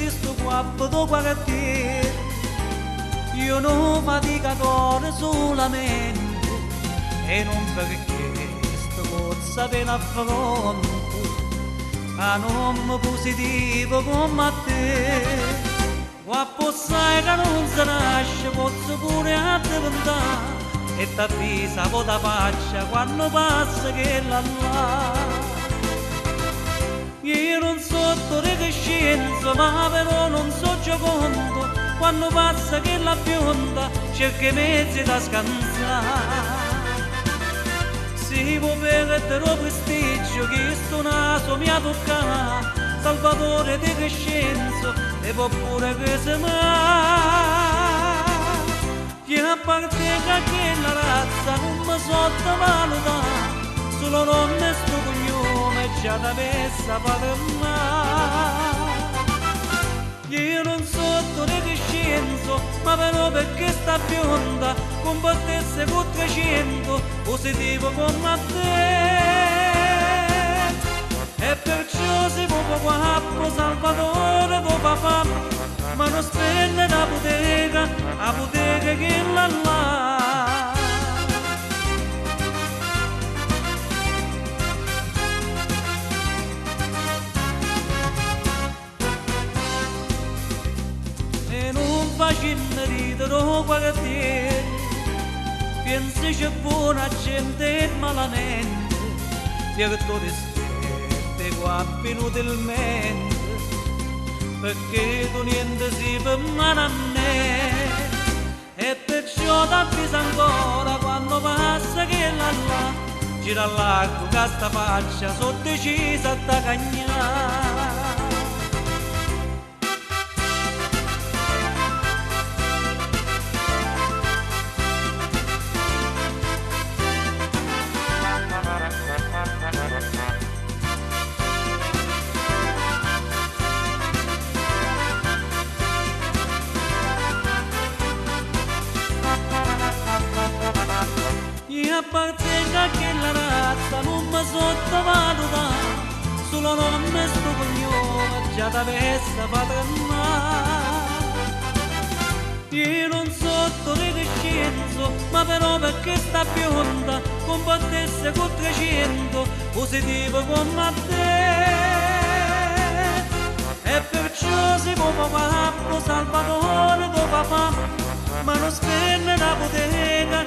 visto guappo do guardiere, io non faticatore solamente, e non perché sto cozza per affronto, a nome positivo come te. Guappo sai che non si nasce, posso pure a diventare, e t'avvisa con la faccia quando passa che là là. Io non so di scienza, ma però non so giocondo, quando passa che la bionda cerca i mezzi da scansare. Si può perdere il prestigio che sto naso mi ha toccato, salvatore di coscienza e può pure che se mai. Che appartenga che la razza non mi sottovaluta, solo nonno e sto cognome già da messa per mai. Io non so di coscienza, ma però perché sta bionda combattesse con 300 positivo come te. E perciò si può guappo salvatore do papà, ma non spende la bottega che là là. E non facendo ridere o guardiere, pensi c'è buona gente e malamente, per tutti stette guappi inutilmente, perché tu niente si per mano a me. E perciò t'avviso ancora quando passa che là là, gira all'arco che sta faccia sono decisa da cagnare. Appartenga che la razza non mi sottovaluta, solo nonno e sto cognome già da messa paternale. Io non so di scienza, ma però perché sta bionda combattesse con 300 positivo come te. E perciò si può papà salvatore do papà, ma non spende la bottega